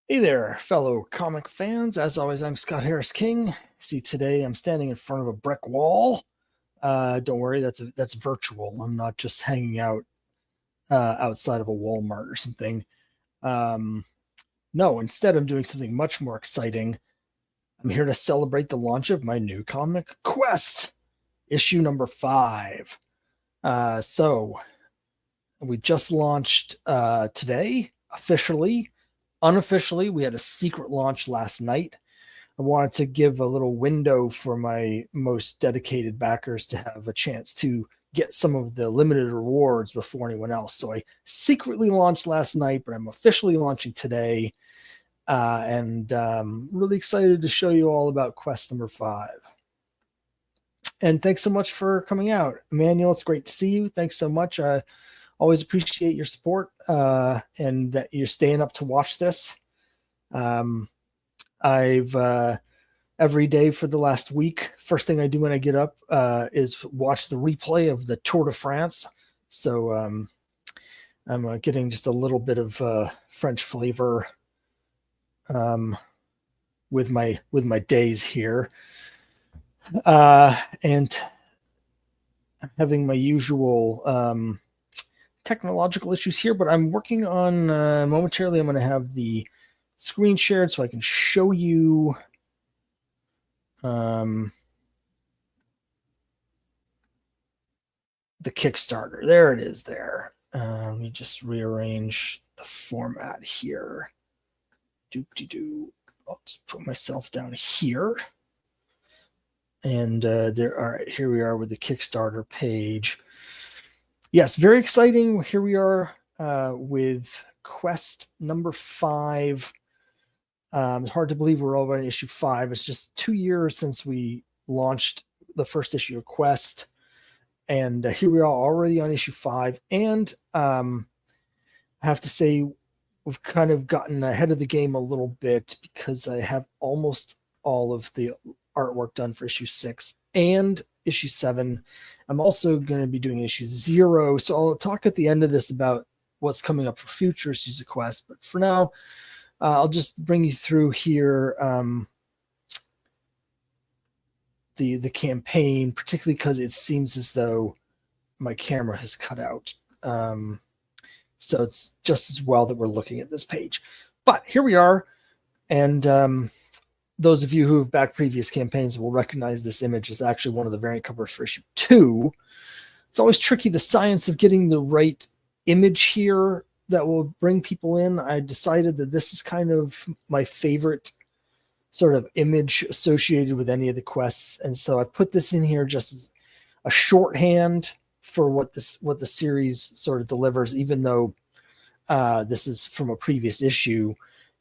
Hey there, fellow comic fans. As always, I'm Scott Harris King. See, today I'm standing in front of a brick wall. Don't worry, that's virtual. I'm not just hanging out outside of a Walmart or something. Um, no, instead, I'm doing something much more exciting. I'm here to celebrate the launch of my new comic, Quest, issue number 5. So we just launched today officially. Unofficially, we had a secret launch last night. I wanted to give a little window for my most dedicated backers to have a chance to get some of the limited rewards before anyone else. So I secretly launched last night, but I'm officially launching today. And really excited to show you all about Quest number 5. And thanks so much for coming out. Emmanuel, it's great to see you. Thanks so much. I always appreciate your support and that you're staying up to watch this. I've every day for the last week, first thing I do when I get up is watch the replay of the Tour de France. So I'm getting just a little bit of French flavor with my days here, and having my usual technological issues here, but I'm working on momentarily. I'm going to have the screen shared so I can show you the Kickstarter. There it is there. Let me just rearrange the format here. Doop-de-doo. I'll just put myself down here. And all right, here we are with the Kickstarter page. Yes, very exciting. Here we are with Quest number 5. It's hard to believe we're already issue 5. It's just 2 years since we launched the first issue of Quest. And here we are already on issue 5. And I have to say, we've kind of gotten ahead of the game a little bit because I have almost all of the artwork done for issue 6 and issue 7. I'm also going to be doing issue 0. So I'll talk at the end of this about what's coming up for future issues of Quest. But for now, I'll just bring you through here the campaign, particularly because it seems as though my camera has cut out. So it's just as well that we're looking at this page. But here we are. And those of you who have backed previous campaigns will recognize this image as actually one of the variant covers for issue 2. It's always tricky, the science of getting the right image here that will bring people in. I decided that this is kind of my favorite sort of image associated with any of the quests. And so I put this in here just as a shorthand for what the series sort of delivers, even though this is from a previous issue.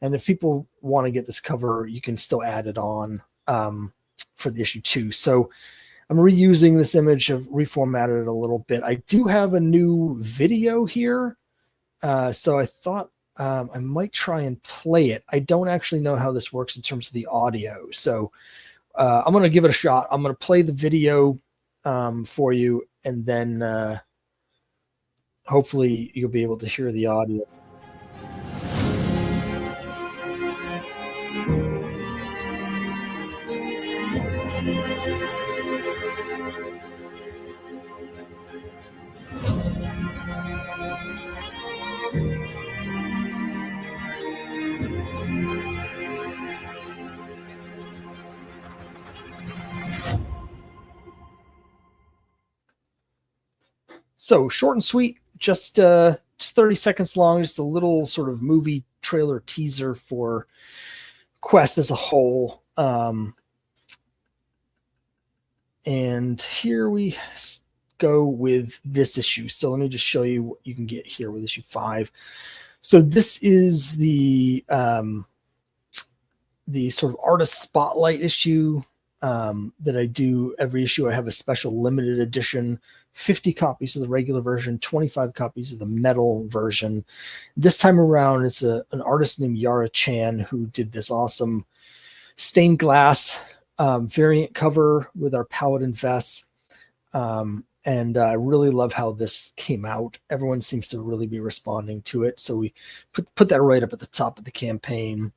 And if people want to get this cover, you can still add it on for the issue 2. So I'm reusing this image. I've reformatted it a little bit. I do have a new video here. So I thought I might try and play it. I don't actually know how this works in terms of the audio. So I'm going to give it a shot. I'm going to play the video for you, and then hopefully you'll be able to hear the audio. So short and sweet, just 30 seconds long, just a little sort of movie trailer teaser for Quest as a whole. And here we go with this issue. So let me just show you what you can get here with issue 5. So this is the sort of artist spotlight issue that I do every issue. I have a special limited edition, 50 copies of the regular version, 25 copies of the metal version. This time around, it's an artist named Yara Chan who did this awesome stained glass variant cover with our Paladin vests. And I really love how this came out. Everyone seems to really be responding to it. So we put that right up at the top of the campaign.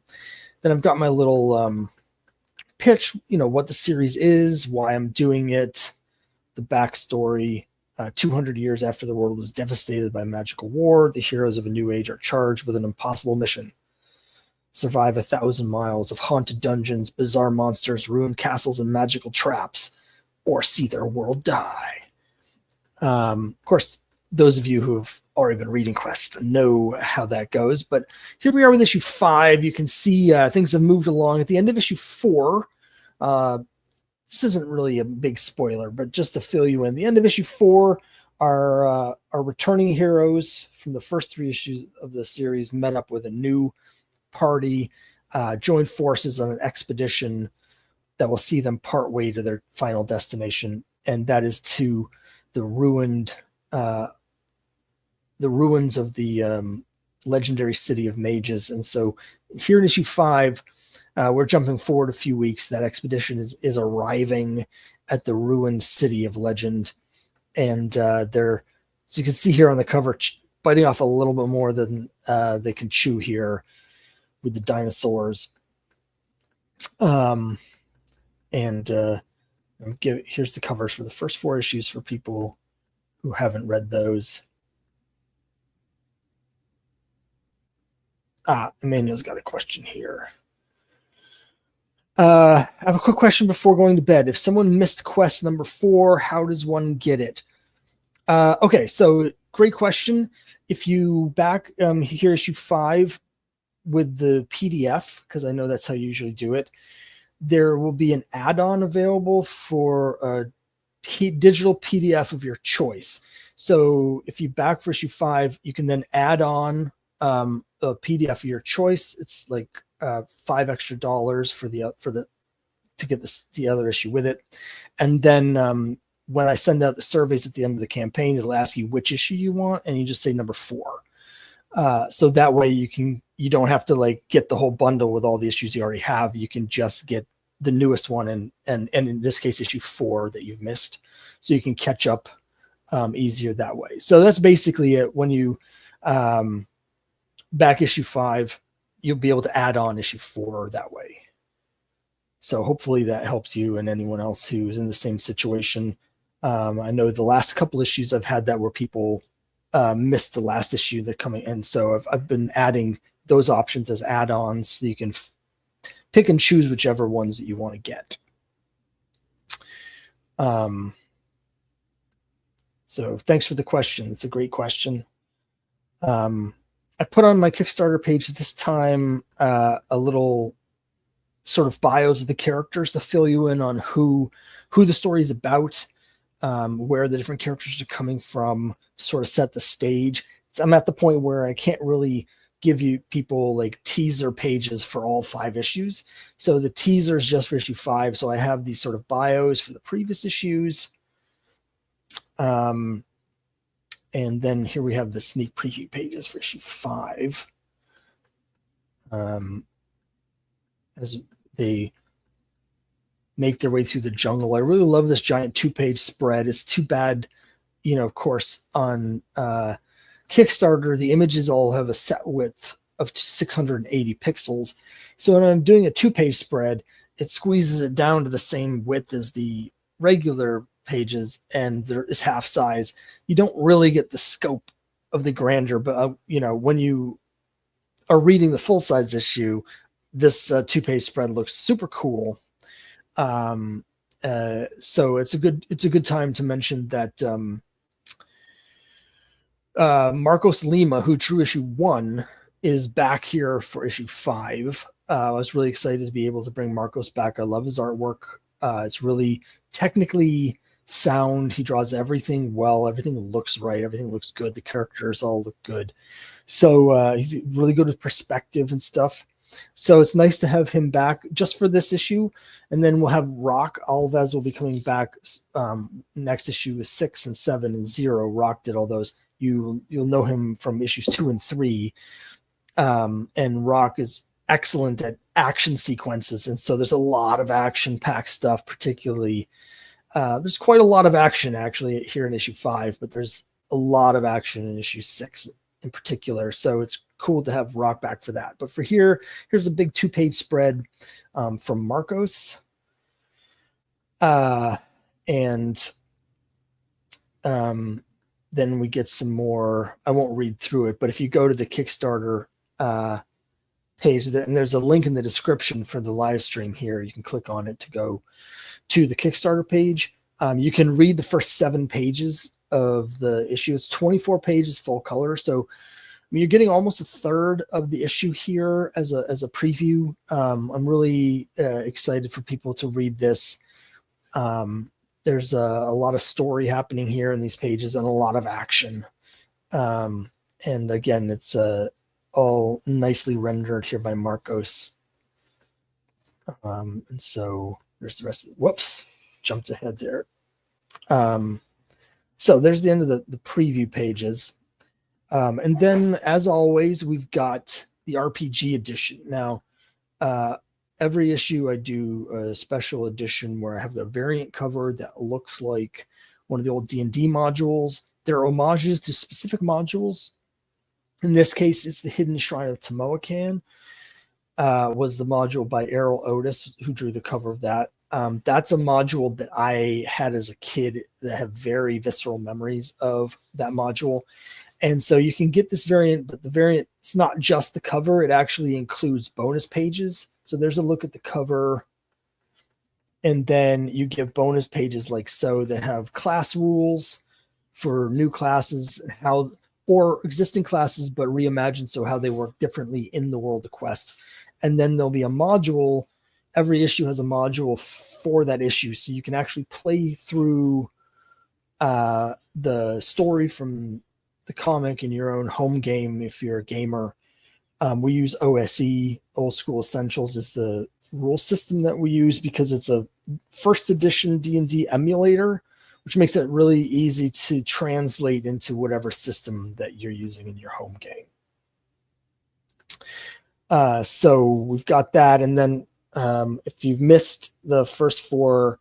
Then I've got my little pitch, what the series is, why I'm doing it, the backstory. 200 years after the world was devastated by magical war, the heroes of a new age are charged with an impossible mission. Survive 1,000 miles of haunted dungeons, bizarre monsters, ruined castles, and magical traps, or see their world die. Of course, those of you who have already been reading Quest know how that goes, but here we are with issue 5. You can see things have moved along. At the end of issue 4, this isn't really a big spoiler, but just to fill you in, the end of issue 4, our returning heroes from the first 3 issues of the series met up with a new party, joined forces on an expedition that will see them part way to their final destination, and that is to the ruins of the legendary city of mages. And so here in issue 5, we're jumping forward a few weeks. That expedition is arriving at the ruined city of legend, and they're, so you can see here on the cover, biting off a little bit more than they can chew here with the dinosaurs. Here's the covers for the first 4 issues for people who haven't read those. Emmanuel's got a question here. I have a quick question before going to bed. If someone missed quest number 4, how does one get it? Okay, so great question. If you back here issue 5 with the PDF, because I know that's how you usually do it, there will be an add-on available for a digital PDF of your choice. So if you back for issue 5, you can then add on a PDF of your choice. It's like $5 extra to get the other issue with it. And then when I send out the surveys at the end of the campaign, it'll ask you which issue you want, and you just say number 4. So that way you don't have to get the whole bundle with all the issues you already have. You can just get the newest one and in this case issue 4 that you've missed, so you can catch up easier that way. So that's basically it. When you back issue 5, you'll be able to add on issue 4 that way. So hopefully that helps you and anyone else who's in the same situation. I know the last couple issues I've had that where people missed the last issue they're coming in, so I've been adding those options as add-ons so you can pick and choose whichever ones that you want to get. So thanks for the question. It's a great question. I put on my Kickstarter page at this time a little sort of bios of the characters to fill you in on who the story is about, where the different characters are coming from, sort of set the stage. So I'm at the point where I can't really give you people teaser pages for all 5 issues. So the teaser is just for issue 5. So I have these sort of bios for the previous issues. And then here we have the sneak preview pages for issue 5. As they make their way through the jungle. I really love this giant 2-page spread. It's too bad, of course, on Kickstarter, the images all have a set width of 680 pixels. So when I'm doing a 2-page spread, it squeezes it down to the same width as the regular pages, and there is half size. You don't really get the scope of the grandeur, but when you are reading the full size issue, this 2-page spread looks super cool. So it's a good time to mention that Marcos Lima, who drew issue 1, is back here for issue 5. I was really excited to be able to bring Marcos back. I love his artwork. It's really technically sound. He draws everything well. Everything looks right. Everything looks good. The characters all look good. So he's really good with perspective and stuff. So it's nice to have him back just for this issue. And then we'll have Rock Alves will be coming back. Next issue is 6 and 7 and 0. Rock did all those. You'll know him from issues 2 and 3. And Rock is excellent at action sequences. And so there's a lot of action-packed stuff, particularly There's quite a lot of action actually here in issue 5, but there's a lot of action in issue 6 in particular. So it's cool to have Rock back for that. But for here's a big 2-page spread from Marcos. And then we get some more. I won't read through it, but if you go to the Kickstarter page, and there's a link in the description for the live stream here, you can click on it to go to the Kickstarter page. You can read the first 7 pages of the issue. It's 24 pages full color. So I mean, you're getting almost a third of the issue here as a preview. I'm really excited for people to read this. There's a lot of story happening here in these pages and a lot of action. And again, it's all nicely rendered here by Marcos. And so there's the rest of it. Whoops, jumped ahead there. So there's the end of the preview pages. And then, as always, we've got the RPG edition. Now, every issue I do a special edition where I have the variant cover that looks like one of the old D&D modules. There are homages to specific modules. In this case, it's the Hidden Shrine of Temoacan. Was the module by Errol Otis, who drew the cover of that. That's a module that I had as a kid that have very visceral memories of that module. And so you can get this variant, but the variant, it's not just the cover. It actually includes bonus pages. So there's a look at the cover. And then you get bonus pages like so that have class rules for new classes, or existing classes, but reimagined so how they work differently in the World of Quest. And then there'll be a module. Every issue has a module for that issue. So you can actually play through the story from the comic in your own home game if you're a gamer. We use OSE, Old School Essentials, is the rule system that we use because it's a first edition D&D emulator, which makes it really easy to translate into whatever system that you're using in your home game. So we've got that. And then if you've missed the first 4,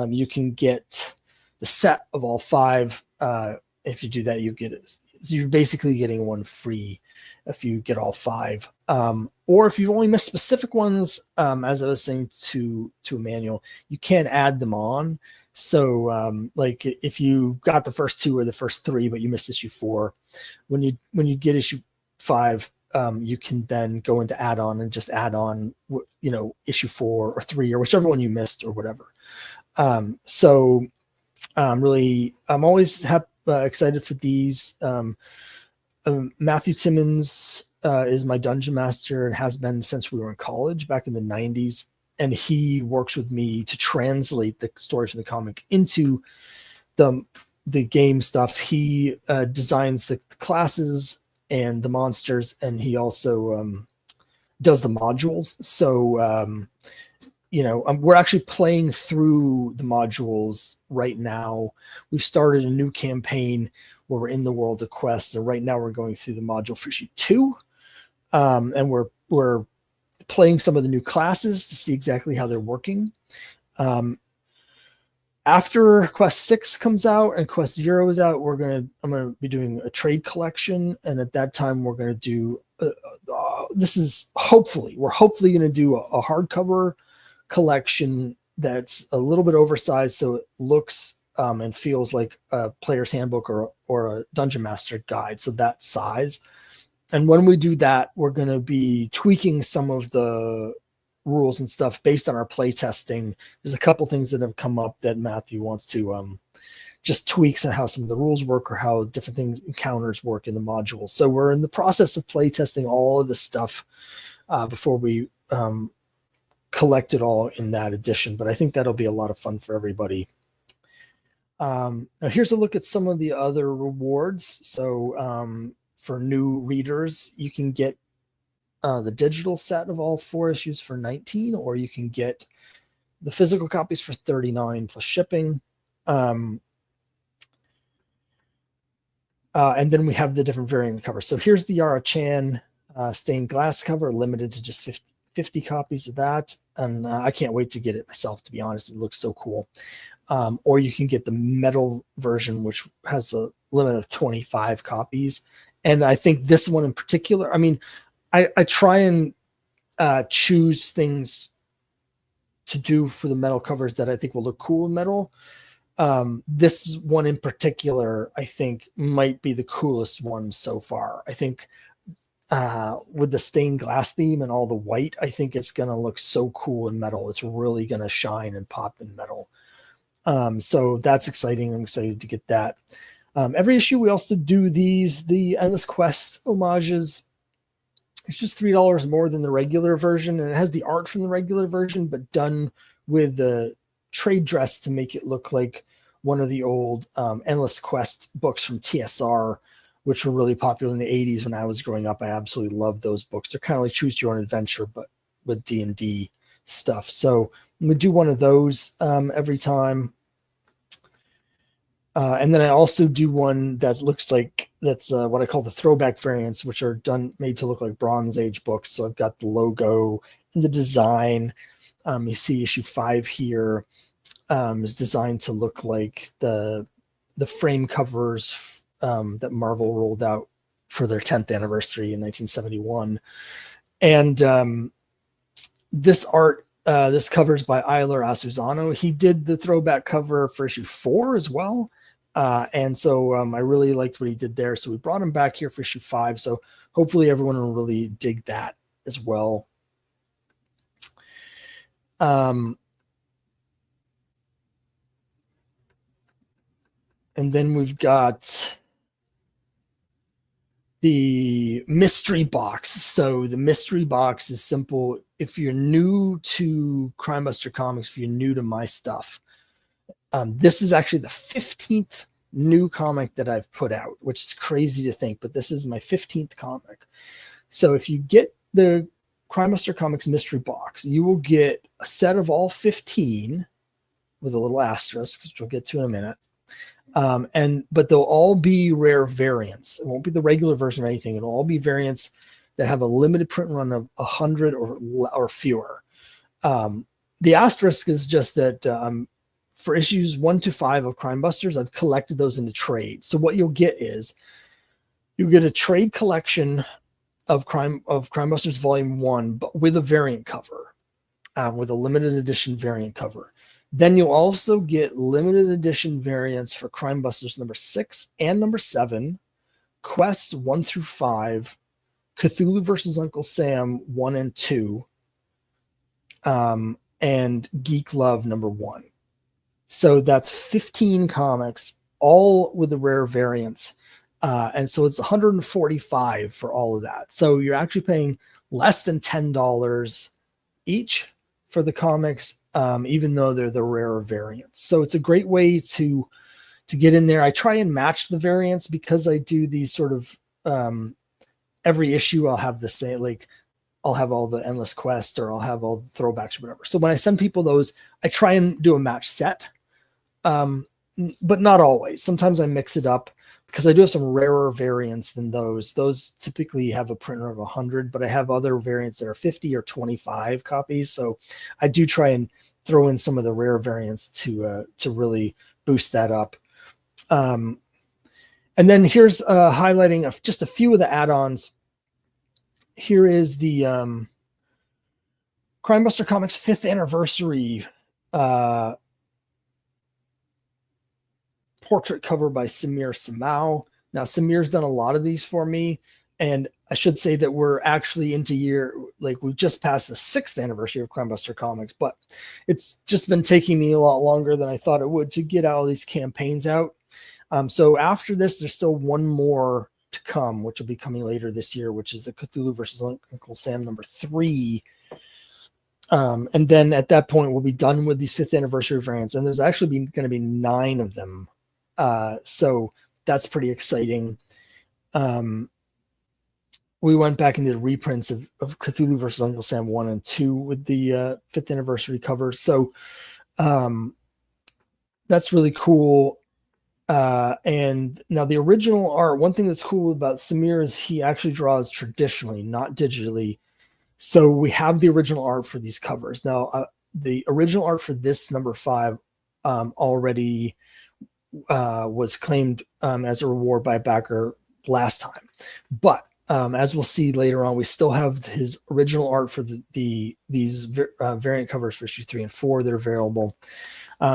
you can get the set of all 5. If you do that, you get it. You're basically getting one free if you get all 5. Or if you've only missed specific ones, as I was saying to Emmanuel, you can add them on. So like if you got the first 2 or the first 3, but you missed issue 4, when you get issue 5, you can then go into add-on and just add on, issue 4 or 3 or whichever one you missed or whatever. So I'm always excited for these. Matthew Timmons is my dungeon master and has been since we were in college back in the 90s. And he works with me to translate the story from the comic into the game stuff. He designs the classes and the monsters, and he also does the modules. So, we're actually playing through the modules right now. We've started a new campaign where we're in the World of Quest, and right now we're going through the module for issue 2. And we're playing some of the new classes to see exactly how they're working. After Quest 6 comes out and Quest 0 is out, I'm going to be doing a trade collection. And at that time, we're going to do, we're hopefully going to do a hardcover collection that's a little bit oversized so it looks and feels like a player's handbook or a dungeon master guide, so that size. And when we do that, we're going to be tweaking some of the rules and stuff based on our play testing. There's a couple things that have come up that Matthew wants to just tweaks on how some of the rules work or how different things, encounters work in the modules. So we're in the process of play testing all of this stuff before we collect it all in that edition. But I think that'll be a lot of fun for everybody. Now here's a look at some of the other rewards. So for new readers, you can get the digital set of all 4 issues for $19, or you can get the physical copies for $39 plus shipping. And then we have the different variant covers. So here's the Yara Chan stained glass cover, limited to just 50 copies of that. And I can't wait to get it myself, to be honest. It looks so cool. or you can get the metal version, which has a limit of 25 copies. And I think this one in particular, I mean, I try and choose things to do for the metal covers that I think will look cool in metal. This one in particular, I think might be the coolest one so far. I think with the stained glass theme and all the white, I think it's going to look so cool in metal. It's really going to shine and pop in metal. So that's exciting. I'm excited to get that. Every issue, we also do the Endless Quest homages. It's just $3 more than the regular version, and it has the art from the regular version, but done with the trade dress to make it look like one of the old Endless Quest books from TSR, which were really popular in the 80s when I was growing up. I absolutely loved those books. They're kind of like Choose Your Own Adventure, but with D&D stuff. So we do one of those every time. And then I also do one that looks like that's what I call the throwback variants, which are made to look like Bronze Age books. So I've got the logo and the design. You see issue 5 here is designed to look like the frame covers that Marvel rolled out for their 10th anniversary in 1971. And this art, this cover's by Eiler Asusano. He did the throwback cover for issue 4 as well. And so I really liked what he did there. So we brought him back here for issue 5. So hopefully everyone will really dig that as well. And then we've got the mystery box. So the mystery box is simple. If you're new to Crime Buster Comics, if you're new to my stuff, this is actually the 15th new comic that I've put out, which is crazy to think, but this is my 15th comic. So if you get the Crime Buster Comics mystery box, you will get a set of all 15 with a little asterisk, which we'll get to in a minute. But they'll all be rare variants. It won't be the regular version of anything. It'll all be variants that have a limited print run of 100 or fewer. The asterisk is just that for issues 1 to 5 of Crime Busters, I've collected those into trade. So what you'll get is you get a trade collection of Crime Busters Volume 1, but with a variant cover, with a limited edition variant cover. Then you'll also get limited edition variants for Crime Busters number 6 and number 7, Quests 1 through 5, Cthulhu versus Uncle Sam 1 and 2, and Geek Love number 1. So that's 15 comics, all with the rare variants. And so it's $145 for all of that. So you're actually paying less than $10 each for the comics, even though they're the rarer variants. So it's a great way to get in there. I try and match the variants because I do these sort of every issue I'll have the same, like I'll have all the Endless Quest or I'll have all the throwbacks or whatever. So when I send people those, I try and do a match set. But not always. Sometimes I mix it up because I do have some rarer variants than those. Those typically have a print run of 100, but I have other variants that are 50 or 25 copies. So I do try and throw in some of the rare variants to really boost that up. And then here's highlighting of just a few of the add-ons. Here is the Crime Buster Comics 5th anniversary portrait cover by Samir Samau. Now, Samir's done a lot of these for me, and I should say that we're actually into we've just passed the 6th anniversary of Crime Buster Comics, but it's just been taking me a lot longer than I thought it would to get all these campaigns out. So after this, there's still one more to come, which will be coming later this year, which is the Cthulhu versus Uncle Sam number 3. And then at that point, we'll be done with these 5th anniversary variants, and there's actually going to be 9 of them. So that's pretty exciting. We went back and did reprints of Cthulhu versus Uncle Sam 1 and 2 with the 5th anniversary cover. So that's really cool. And now the original art, one thing that's cool about Samir is he actually draws traditionally, not digitally. So we have the original art for these covers. Now, the original art for this number 5 already was claimed as a reward by a backer last time. But as we'll see later on, we still have his original art for these variant covers for issue 3 and 4 that are available.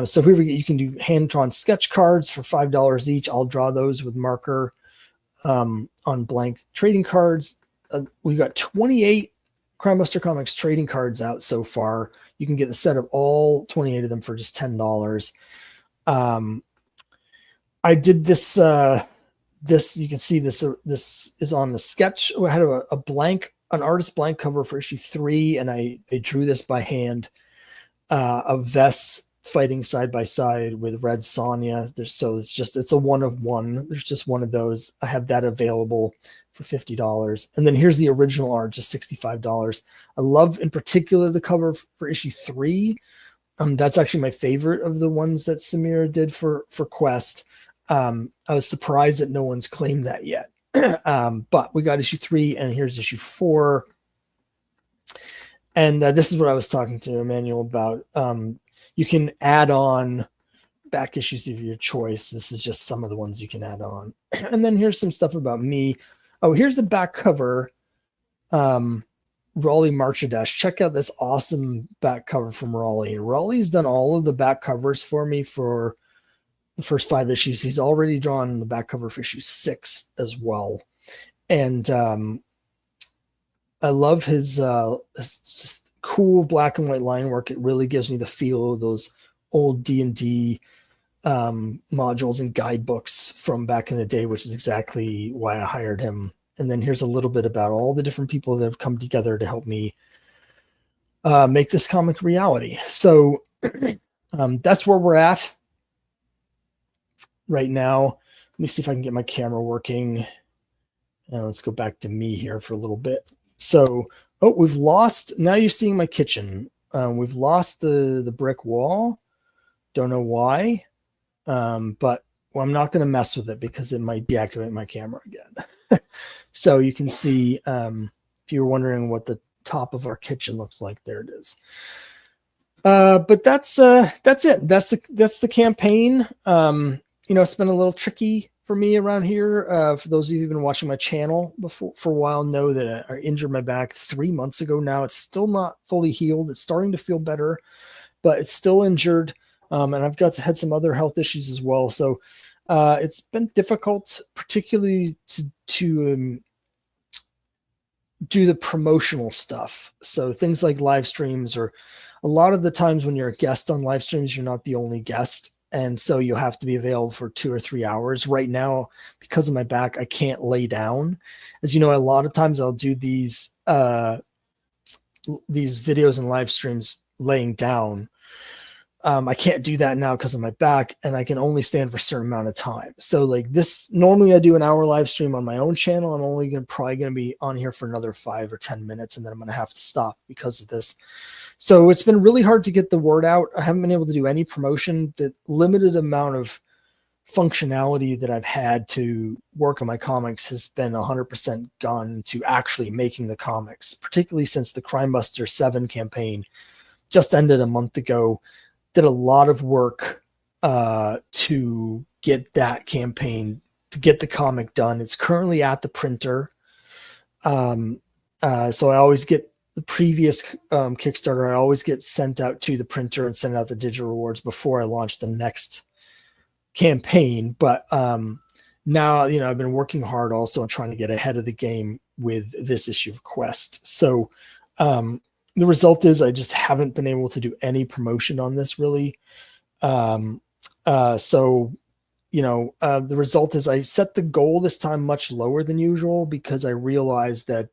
So here you can do hand-drawn sketch cards for $5 each. I'll draw those with marker on blank trading cards. We've got 28 Crimebuster Comics trading cards out so far. You can get the set of all 28 of them for just $10. I did this. This you can see this. This is on the sketch. I had an artist blank cover for issue 3, and I drew this by hand of Vess fighting side by side with Red Sonja. It's a 1 of 1. There's just one of those. I have that available for $50, and then here's the original art, just $65. I love in particular the cover for issue 3. That's actually my favorite of the ones that Samira did for Quest. I was surprised that no one's claimed that yet. But we got issue 3, and here's issue 4. And this is what I was talking to Emmanuel about. You can add on back issues of your choice. This is just some of the ones you can add on. And then here's some stuff about me. Oh, here's the back cover. Raleigh Marchadesh. Check out this awesome back cover from Raleigh. And Raleigh's done all of the back covers for me for the first 5 issues. He's already drawn the back cover for issue 6 as well. And I love his just cool black and white line work. It really gives me the feel of those old D&D modules and guidebooks from back in the day, which is exactly why I hired him. And then here's a little bit about all the different people that have come together to help me make this comic reality. So that's where we're at right now. Let me see if I can get my camera working. Let's go back to me here for a little bit. So, we've lost, now you're seeing my kitchen. We've lost the brick wall. Don't know why, but I'm not going to mess with it because it might deactivate my camera again. So you can see, if you were wondering what the top of our kitchen looks like, there it is. But that's it. That's the campaign. It's been a little tricky for me around here. For those of you who've been watching my channel before for a while, know that I injured my back 3 months ago now. It's still not fully healed. It's starting to feel better, but it's still injured. And I've had some other health issues as well. So it's been difficult, particularly to do the promotional stuff. So things like live streams, or a lot of the times when you're a guest on live streams, you're not the only guest. And so you'll have to be available for 2 or 3 hours. Right now, because of my back, I can't lay down. As you know, a lot of times I'll do these videos and live streams laying down. I can't do that now because of my back, and I can only stand for a certain amount of time. So like this, normally I do an hour live stream on my own channel. I'm only probably going to be on here for another 5 or 10 minutes, and then I'm going to have to stop because of this. So it's been really hard to get the word out. I haven't been able to do any promotion. The limited amount of functionality that I've had to work on my comics has been 100% gone to actually making the comics, particularly since the Crimebuster 7 campaign just ended a month ago. Did a lot of work to get that campaign, to get the comic done. It's currently at the printer. So I always get the previous Kickstarter, I always get sent out to the printer and send out the digital rewards before I launch the next campaign. But now, I've been working hard also on trying to get ahead of the game with this issue of Quest. So the result is I just haven't been able to do any promotion on this really. The result is I set the goal this time much lower than usual because I realized that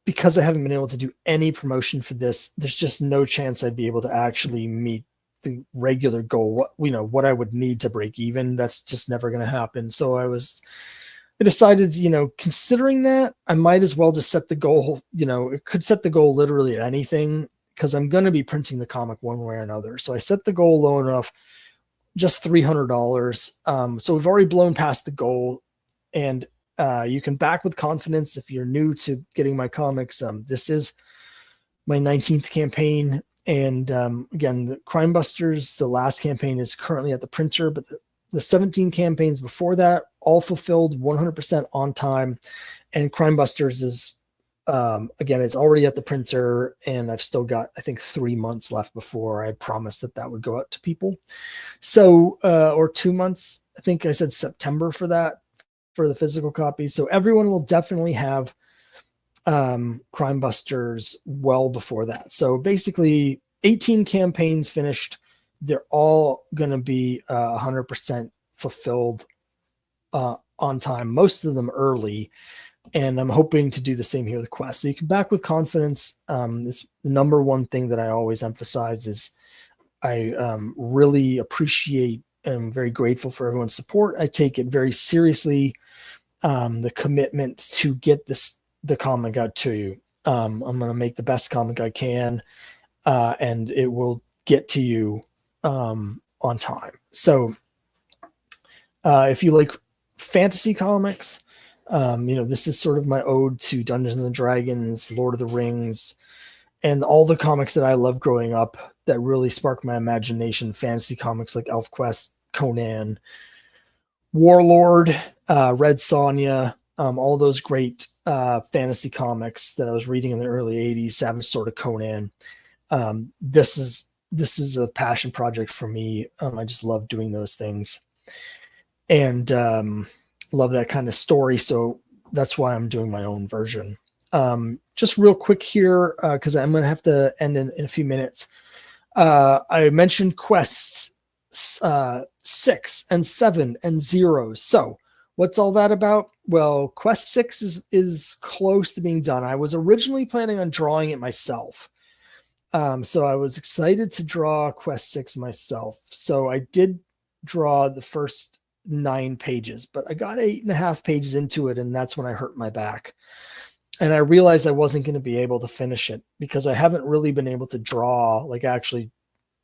because I haven't been able to do any promotion for this, there's just no chance I'd be able to actually meet the regular goal. What I would need to break even. That's just never going to happen. So I decided, considering that, I might as well just set the goal. It could set the goal literally at anything because I'm going to be printing the comic one way or another. So I set the goal low enough, just $300. So we've already blown past the goal, and you can back with confidence if you're new to getting my comics. This is my 19th campaign, And again, the Crime Busters, the last campaign is currently at the printer, but the 17 campaigns before that, all fulfilled 100% on time. And Crime Busters is, again, it's already at the printer, and I've still got, I think, 3 months left before I promised that would go out to people. So, or 2 months, I think I said September for that, for the physical copy. So everyone will definitely have Crime Busters well before that. So basically 18 campaigns finished. They're all going to be 100% fulfilled on time, most of them early. And I'm hoping to do the same here with the quest. So you can back with confidence. It's the number one thing that I always emphasize is I really appreciate and I'm very grateful for everyone's support. I take it very seriously, the commitment to get the comic guide to you. I'm going to make the best comic I can, and it will get to you on time. So if you like fantasy comics, this is sort of my ode to Dungeons and Dragons, Lord of the Rings, and all the comics that I loved growing up that really sparked my imagination. Fantasy comics like ElfQuest, Conan, Warlord, Red Sonja, all those great fantasy comics that I was reading in the early 80s, Savage Sword of Conan. This is a passion project for me. I just love doing those things and love that kind of story. So that's why I'm doing my own version. Just real quick here, because I'm going to have to end in a few minutes. I mentioned quests 6 and 7 and 0. So what's all that about? Well, quest 6 is close to being done. I was originally planning on drawing it myself. So I was excited to draw quest 6 myself. So I did draw the first 9 pages, but I got 8.5 pages into it, and that's when I hurt my back. And I realized I wasn't going to be able to finish it because I haven't really been able to actually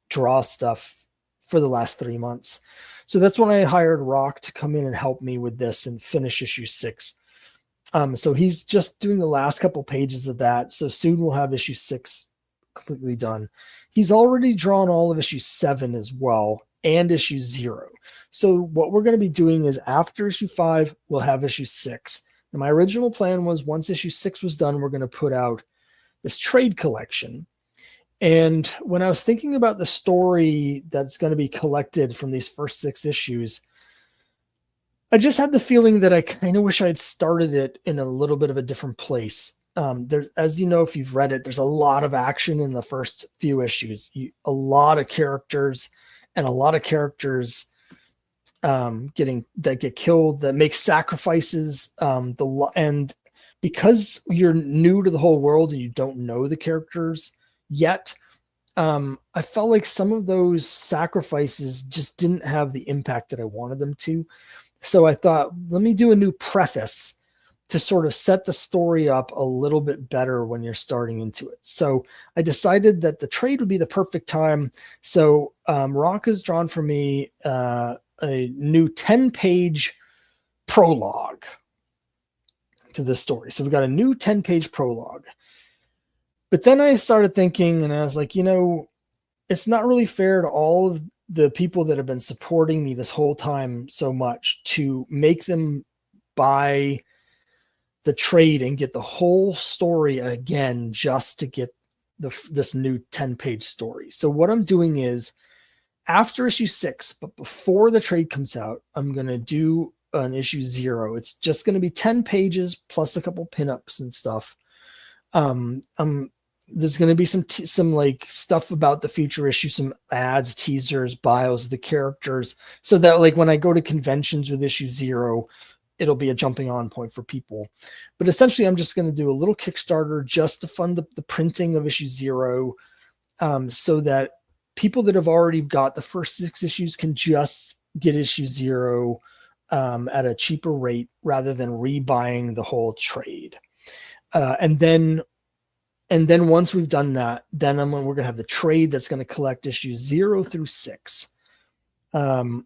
draw stuff for the last 3 months. So that's when I hired Rock to come in and help me with this and finish issue 6. So he's just doing the last couple pages of that. So soon we'll have issue 6 completely done. He's already drawn all of issue 7 as well and issue 0. So what we're going to be doing is after issue 5, we'll have issue 6. And my original plan was once issue 6 was done, we're going to put out this trade collection. And when I was thinking about the story that's going to be collected from these first 6 issues, I just had the feeling that I kind of wish I had started it in a little bit of a different place. As you know, if you've read it, there's a lot of action in the first few issues, a lot of characters get killed, that make sacrifices. And because you're new to the whole world and you don't know the characters yet, I felt like some of those sacrifices just didn't have the impact that I wanted them to. So I thought, let me do a new preface to sort of set the story up a little bit better when you're starting into it. So I decided that the trade would be the perfect time. So Rock has drawn for me a new 10-page prologue to this story. So we've got a new 10-page prologue. But then I started thinking, and I was like, it's not really fair to all of the people that have been supporting me this whole time so much to make them buy the trade and get the whole story again just to get this new 10-page story. So what I'm doing is after issue 6, but before the trade comes out, I'm going to do an issue 0. It's just going to be 10 pages plus a couple pinups and stuff. There's going to be some like stuff about the future issue, some ads, teasers, bios of the characters, so that like when I go to conventions with issue 0, it'll be a jumping on point for people. But essentially, I'm just going to do a little Kickstarter just to fund the printing of issue 0, so that people that have already got the first 6 issues can just get issue 0 at a cheaper rate rather than rebuying the whole trade. And then once we've done that, then we're going to have the trade that's going to collect issues 0 through 6. And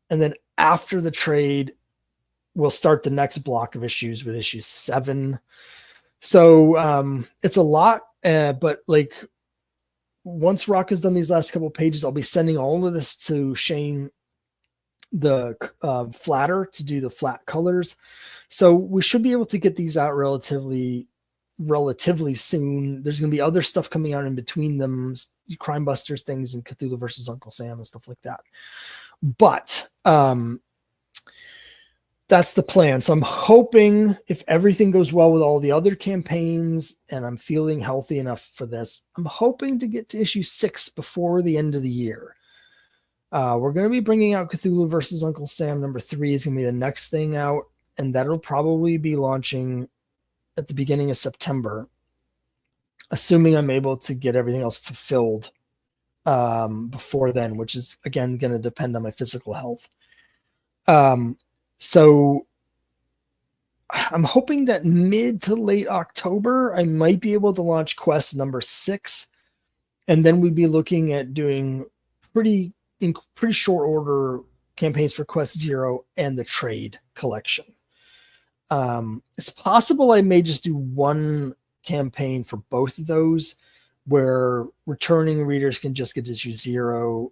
then after the trade, we'll start the next block of issues with issue 7. So it's a lot, but like once Rock has done these last couple of pages, I'll be sending all of this to Shane, the flatter, to do the flat colors. So we should be able to get these out relatively soon. There's going to be other stuff coming out in between them, Crime Busters things and Cthulhu versus Uncle Sam and stuff like that. But that's the plan. So I'm hoping, if everything goes well with all the other campaigns and I'm feeling healthy enough for this, I'm hoping to get to issue 6 before the end of the year. We're going to be bringing out Cthulhu versus Uncle Sam number 3 is going to be the next thing out, and that'll probably be launching at the beginning of September, assuming I'm able to get everything else fulfilled before then, which is, again, going to depend on my physical health. So I'm hoping that mid to late October, I might be able to launch quest number 6. And then we'd be looking at doing in pretty short order campaigns for quest 0 and the trade collection. It's possible I may just do one campaign for both of those, where returning readers can just get issue 0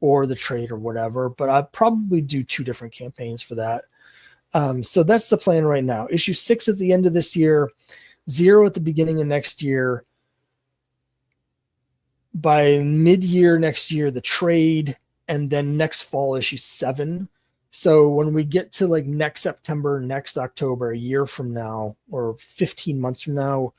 or the trade or whatever, but I'd probably do 2 different campaigns for that. So that's the plan right now. Issue 6 at the end of this year, 0 at the beginning of next year. By mid-year next year, the trade, and then next fall, issue 7. So when we get to like next September, next October, a year from now, or 15 months from now,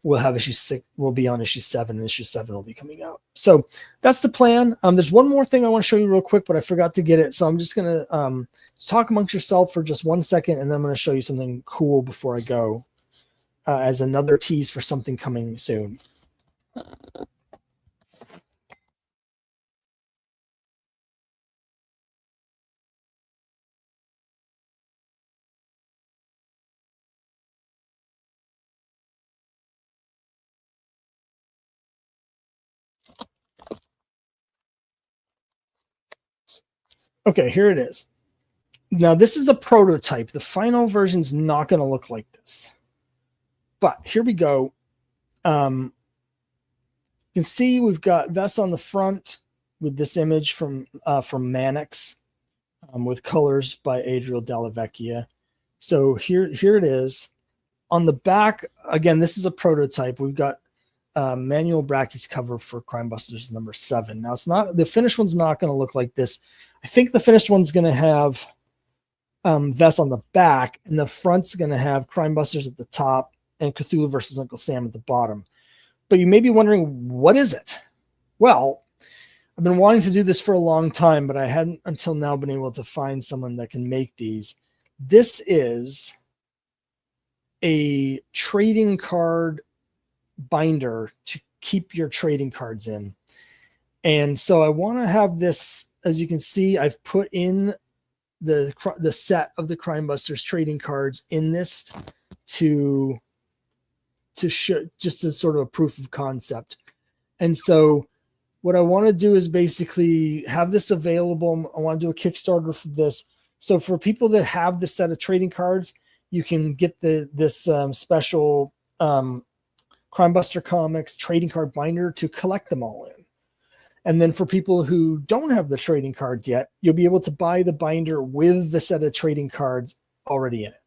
we'll have issue 6. We'll be on issue 7, and issue 7 will be coming out. So that's the plan. There's one more thing I want to show you real quick, but I forgot to get it. So I'm just going to talk amongst yourself for just 1 second, and then I'm going to show you something cool before I go, as another tease for something coming soon. Okay, here it is. Now, this is a prototype. The final version is not going to look like this. But here we go. You can see we've got Vess on the front with this image from Mannix, with colors by Adriel Della Vecchia. So here it is. On the back, again, this is a prototype. We've got Manuel Bracky's cover for Crime Busters number 7. Now, it's not, the finished one's not going to look like this. I think the finished one's going to have Vess on the back, and the front's going to have Crime Busters at the top and Cthulhu versus Uncle Sam at the bottom. But you may be wondering, what is it? Well, I've been wanting to do this for a long time, but I hadn't until now been able to find someone that can make these. This is a trading card binder to keep your trading cards in. And so I want to have this, as you can see, I've put in the set of the Crime Busters trading cards in this to show, just as sort of a proof of concept. And so what I want to do is basically have this available. I want to do a Kickstarter for this. So for people that have this set of trading cards, you can get this special Crime Buster Comics trading card binder to collect them all in. And then for people who don't have the trading cards yet, you'll be able to buy the binder with the set of trading cards already in it.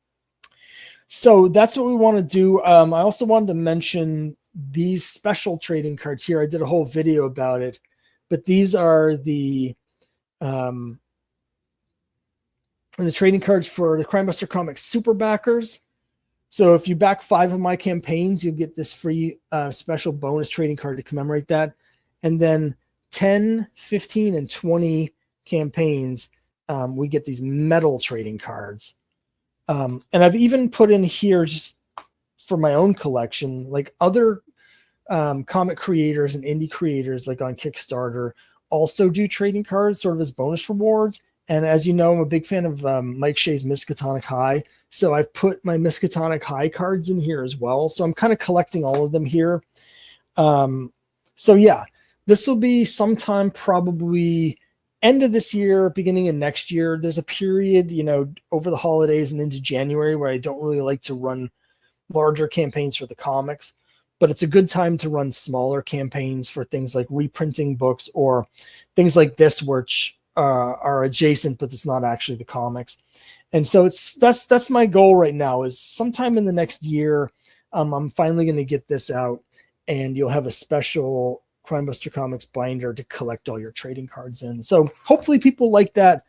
So that's what we want to do. I also wanted to mention these special trading cards here. I did a whole video about it, but these are the trading cards for the Crime Buster Comics super backers. So if you back 5 of my campaigns, you'll get this free special bonus trading card to commemorate that. And then 10, 15, and 20 campaigns, we get these metal trading cards. And I've even put in here, just for my own collection, like other comic creators and indie creators, like on Kickstarter, also do trading cards sort of as bonus rewards. And as you know, I'm a big fan of Mike Shea's Miskatonic High. So I've put my Miskatonic High cards in here as well. So I'm kind of collecting all of them here. So yeah, this will be sometime probably end of this year, beginning of next year. There's a period, over the holidays and into January where I don't really like to run larger campaigns for the comics. but it's a good time to run smaller campaigns for things like reprinting books or things like this, which are adjacent, but it's not actually the comics. And so that's my goal right now, is sometime in the next year, I'm finally going to get this out, and you'll have a special Crime Buster Comics binder to collect all your trading cards in. So hopefully people like that.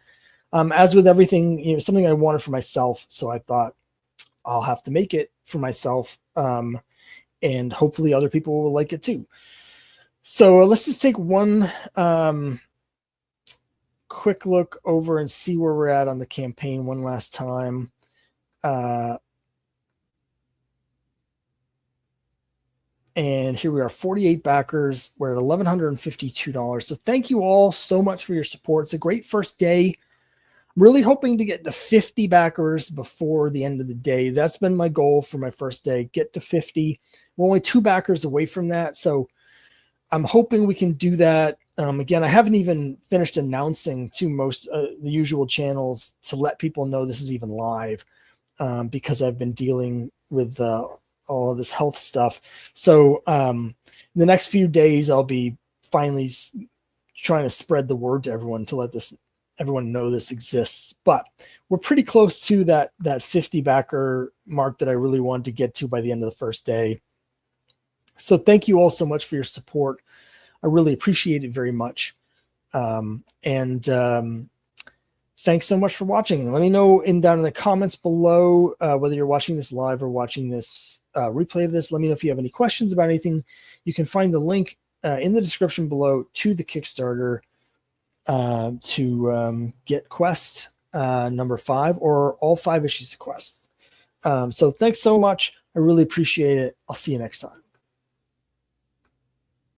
As with everything, you know, something I wanted for myself, so I thought I'll have to make it for myself, and hopefully other people will like it too. So let's just take one quick look over and see where we're at on the campaign one last time. And here we are, 48 backers. We're at $1,152. So thank you all so much for your support. It's a great first day. I'm really hoping to get to 50 backers before the end of the day. That's been my goal for my first day, get to 50. We're only 2 backers away from that. So I'm hoping we can do that. Again, I haven't even finished announcing to most the usual channels to let people know this is even live, because I've been dealing with all of this health stuff. So in the next few days, I'll be finally trying to spread the word to everyone to let everyone know this exists. But we're pretty close to that 50 backer mark that I really wanted to get to by the end of the first day. So thank you all so much for your support. I really appreciate it very much. Thanks so much for watching. Let me know down in the comments below whether you're watching this live or watching this replay of this. Let me know if you have any questions about anything. You can find the link in the description below to the Kickstarter to get Quest number 5 or all 5 issues of Quest. So thanks so much. I really appreciate it. I'll see you next time.